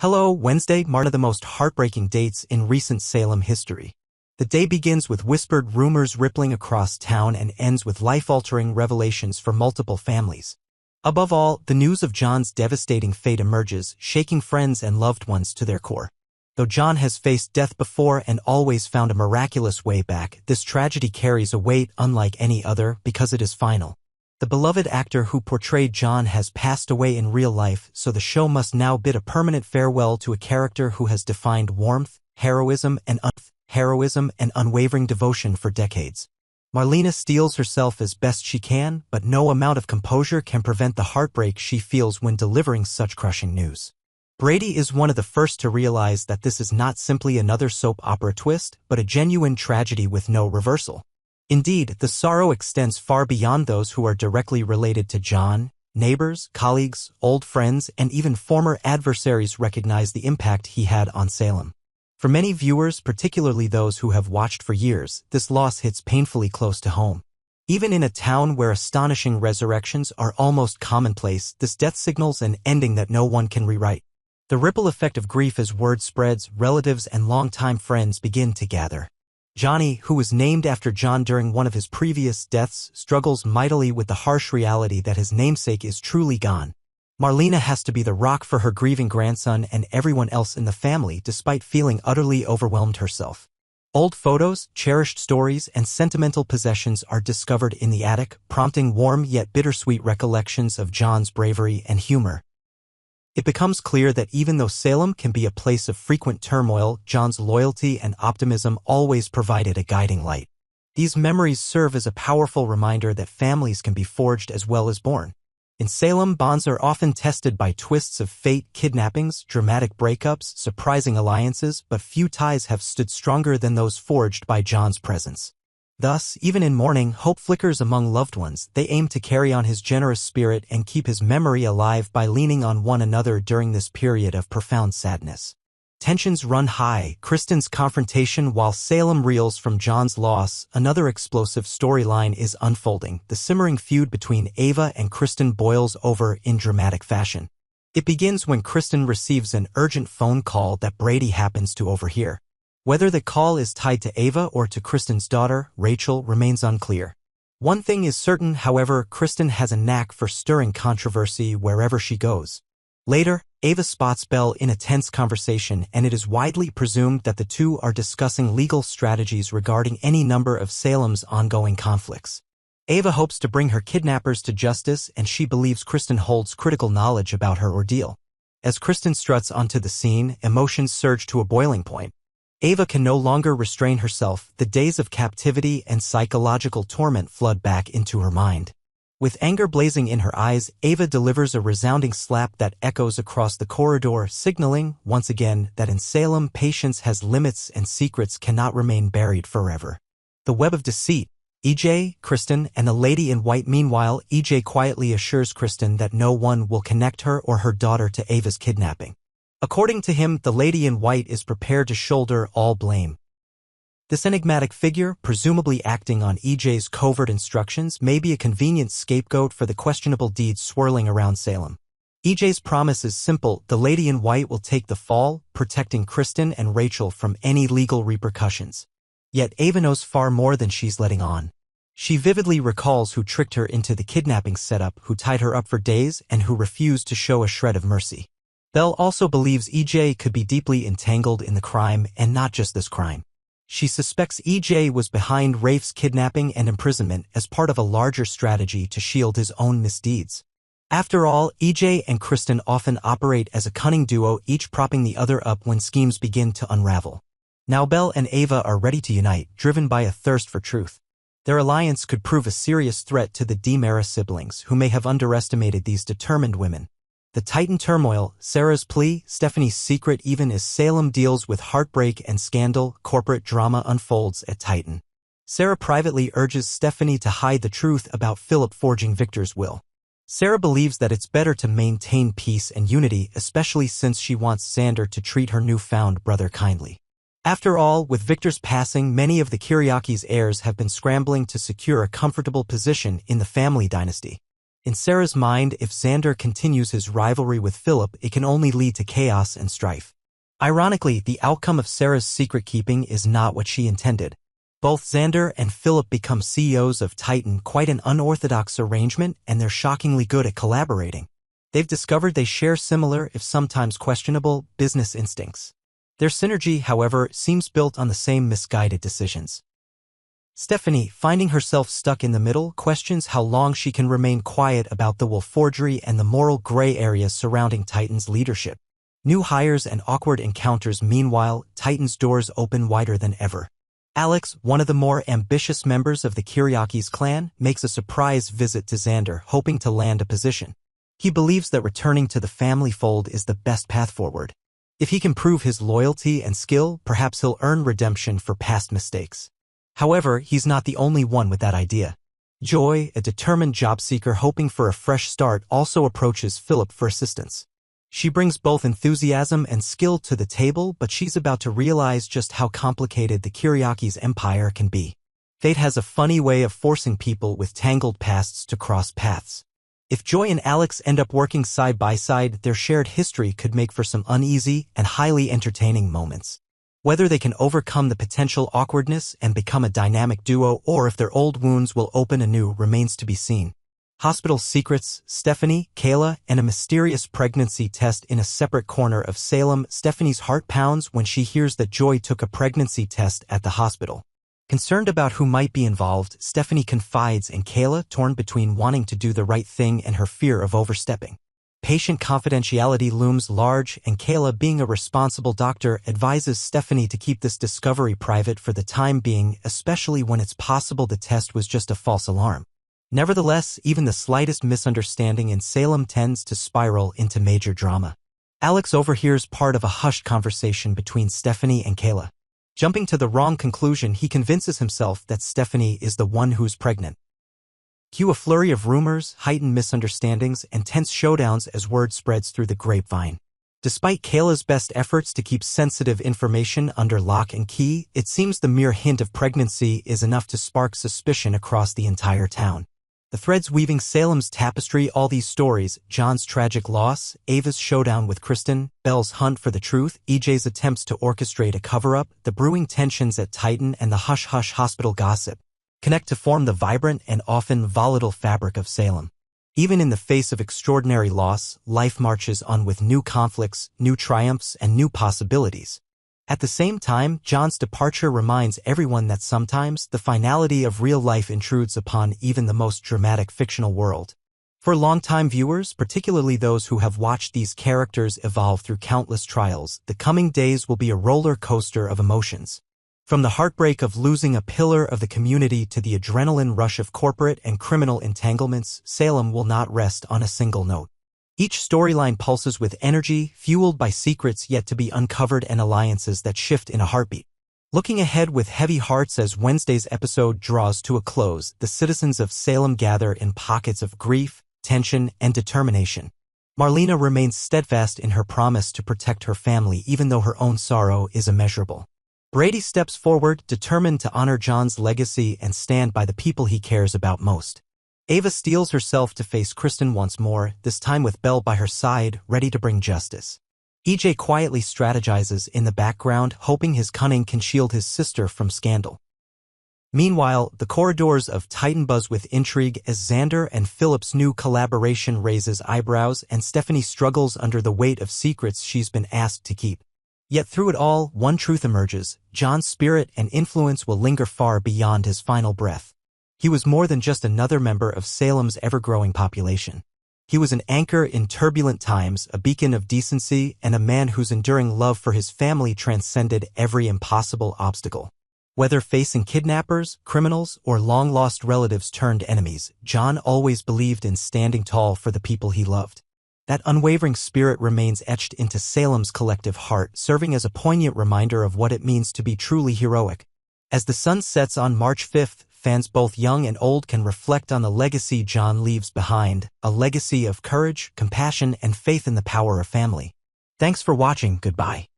Hello, Wednesday marked one of the most heartbreaking dates in recent Salem history. The day begins with whispered rumors rippling across town and ends with life-altering revelations for multiple families. Above all, the news of John's devastating fate emerges, shaking friends and loved ones to their core. Though John has faced death before and always found a miraculous way back, this tragedy carries a weight unlike any other because it is final. The beloved actor who portrayed John has passed away in real life, so the show must now bid a permanent farewell to a character who has defined warmth, heroism, and unwavering devotion for decades. Marlena steels herself as best she can, but no amount of composure can prevent the heartbreak she feels when delivering such crushing news. Brady is one of the first to realize that this is not simply another soap opera twist, but a genuine tragedy with no reversal. Indeed, the sorrow extends far beyond those who are directly related to John. Neighbors, colleagues, old friends, and even former adversaries recognize the impact he had on Salem. For many viewers, particularly those who have watched for years, this loss hits painfully close to home. Even in a town where astonishing resurrections are almost commonplace, this death signals an ending that no one can rewrite. The ripple effect of grief as word spreads, relatives and longtime friends begin to gather. Johnny, who was named after John during one of his previous deaths, struggles mightily with the harsh reality that his namesake is truly gone. Marlena has to be the rock for her grieving grandson and everyone else in the family despite feeling utterly overwhelmed herself. Old photos, cherished stories, and sentimental possessions are discovered in the attic, prompting warm yet bittersweet recollections of John's bravery and humor. It becomes clear that even though Salem can be a place of frequent turmoil, John's loyalty and optimism always provided a guiding light. These memories serve as a powerful reminder that families can be forged as well as born. In Salem, bonds are often tested by twists of fate, kidnappings, dramatic breakups, surprising alliances, but few ties have stood stronger than those forged by John's presence. Thus, even in mourning, hope flickers among loved ones. They aim to carry on his generous spirit and keep his memory alive by leaning on one another during this period of profound sadness. Tensions run high, Kristen's confrontation while Salem reels from John's loss. Another explosive storyline is unfolding. The simmering feud between Ava and Kristen boils over in dramatic fashion. It begins when Kristen receives an urgent phone call that Brady happens to overhear. Whether the call is tied to Ava or to Kristen's daughter, Rachel, remains unclear. One thing is certain, however, Kristen has a knack for stirring controversy wherever she goes. Later, Ava spots Belle in a tense conversation, and it is widely presumed that the two are discussing legal strategies regarding any number of Salem's ongoing conflicts. Ava hopes to bring her kidnappers to justice, and she believes Kristen holds critical knowledge about her ordeal. As Kristen struts onto the scene, emotions surge to a boiling point. Ava can no longer restrain herself. The days of captivity and psychological torment flood back into her mind. With anger blazing in her eyes, Ava delivers a resounding slap that echoes across the corridor, signaling, once again, that in Salem patience has limits and secrets cannot remain buried forever. The web of deceit. EJ, Kristen, and the lady in white. Meanwhile, EJ quietly assures Kristen that no one will connect her or her daughter to Ava's kidnapping. According to him, the lady in white is prepared to shoulder all blame. This enigmatic figure, presumably acting on EJ's covert instructions, may be a convenient scapegoat for the questionable deeds swirling around Salem. EJ's promise is simple: the lady in white will take the fall, protecting Kristen and Rachel from any legal repercussions. Yet Ava knows far more than she's letting on. She vividly recalls who tricked her into the kidnapping setup, who tied her up for days, and who refused to show a shred of mercy. Belle also believes EJ could be deeply entangled in the crime, and not just this crime. She suspects EJ was behind Rafe's kidnapping and imprisonment as part of a larger strategy to shield his own misdeeds. After all, EJ and Kristen often operate as a cunning duo, each propping the other up when schemes begin to unravel. Now Belle and Ava are ready to unite, driven by a thirst for truth. Their alliance could prove a serious threat to the DiMera siblings, who may have underestimated these determined women. The Titan turmoil, Sarah's plea, Stephanie's secret. Even as Salem deals with heartbreak and scandal, corporate drama unfolds at Titan. Sarah privately urges Stephanie to hide the truth about Philip forging Victor's will. Sarah believes that it's better to maintain peace and unity, especially since she wants Xander to treat her newfound brother kindly. After all, with Victor's passing, many of the Kiriakis' heirs have been scrambling to secure a comfortable position in the family dynasty. In Sarah's mind, if Xander continues his rivalry with Philip, it can only lead to chaos and strife. Ironically, the outcome of Sarah's secret-keeping is not what she intended. Both Xander and Philip become CEOs of Titan, quite an unorthodox arrangement, and they're shockingly good at collaborating. They've discovered they share similar, if sometimes questionable, business instincts. Their synergy, however, seems built on the same misguided decisions. Stephanie, finding herself stuck in the middle, questions how long she can remain quiet about the will forgery and the moral gray areas surrounding Titan's leadership. New hires and awkward encounters. Meanwhile, Titan's doors open wider than ever. Alex, one of the more ambitious members of the Kyriakis clan, makes a surprise visit to Xander, hoping to land a position. He believes that returning to the family fold is the best path forward. If he can prove his loyalty and skill, perhaps he'll earn redemption for past mistakes. However, he's not the only one with that idea. Joy, a determined job seeker hoping for a fresh start, also approaches Philip for assistance. She brings both enthusiasm and skill to the table, but she's about to realize just how complicated the Kyriakis empire can be. Fate has a funny way of forcing people with tangled pasts to cross paths. If Joy and Alex end up working side by side, their shared history could make for some uneasy and highly entertaining moments. Whether they can overcome the potential awkwardness and become a dynamic duo, or if their old wounds will open anew, remains to be seen. Hospital secrets, Stephanie, Kayla, and a mysterious pregnancy test. In a separate corner of Salem, Stephanie's heart pounds when she hears that Joy took a pregnancy test at the hospital. Concerned about who might be involved, Stephanie confides in Kayla, torn between wanting to do the right thing and her fear of overstepping. Patient confidentiality looms large, and Kayla, being a responsible doctor, advises Stephanie to keep this discovery private for the time being, especially when it's possible the test was just a false alarm. Nevertheless, even the slightest misunderstanding in Salem tends to spiral into major drama. Alex overhears part of a hushed conversation between Stephanie and Kayla. Jumping to the wrong conclusion, he convinces himself that Stephanie is the one who's pregnant. Cue a flurry of rumors, heightened misunderstandings, and tense showdowns as word spreads through the grapevine. Despite Kayla's best efforts to keep sensitive information under lock and key, it seems the mere hint of pregnancy is enough to spark suspicion across the entire town. The threads weaving Salem's tapestry, all these stories, John's tragic loss, Ava's showdown with Kristen, Belle's hunt for the truth, EJ's attempts to orchestrate a cover-up, the brewing tensions at Titan, and the hush-hush hospital gossip, connect to form the vibrant and often volatile fabric of Salem. Even in the face of extraordinary loss, life marches on with new conflicts, new triumphs, and new possibilities. At the same time, John's departure reminds everyone that sometimes the finality of real life intrudes upon even the most dramatic fictional world. For longtime viewers, particularly those who have watched these characters evolve through countless trials, the coming days will be a roller coaster of emotions. From the heartbreak of losing a pillar of the community to the adrenaline rush of corporate and criminal entanglements, Salem will not rest on a single note. Each storyline pulses with energy, fueled by secrets yet to be uncovered and alliances that shift in a heartbeat. Looking ahead with heavy hearts as Wednesday's episode draws to a close, the citizens of Salem gather in pockets of grief, tension, and determination. Marlena remains steadfast in her promise to protect her family even though her own sorrow is immeasurable. Brady steps forward, determined to honor John's legacy and stand by the people he cares about most. Ava steels herself to face Kristen once more, this time with Belle by her side, ready to bring justice. EJ quietly strategizes in the background, hoping his cunning can shield his sister from scandal. Meanwhile, the corridors of Titan buzz with intrigue as Xander and Philip's new collaboration raises eyebrows and Stephanie struggles under the weight of secrets she's been asked to keep. Yet through it all, one truth emerges: John's spirit and influence will linger far beyond his final breath. He was more than just another member of Salem's ever-growing population. He was an anchor in turbulent times, a beacon of decency, and a man whose enduring love for his family transcended every impossible obstacle. Whether facing kidnappers, criminals, or long-lost relatives turned enemies, John always believed in standing tall for the people he loved. That unwavering spirit remains etched into Salem's collective heart, serving as a poignant reminder of what it means to be truly heroic. As the sun sets on March 5th, fans both young and old can reflect on the legacy John leaves behind, a legacy of courage, compassion, and faith in the power of family. Thanks for watching. Goodbye.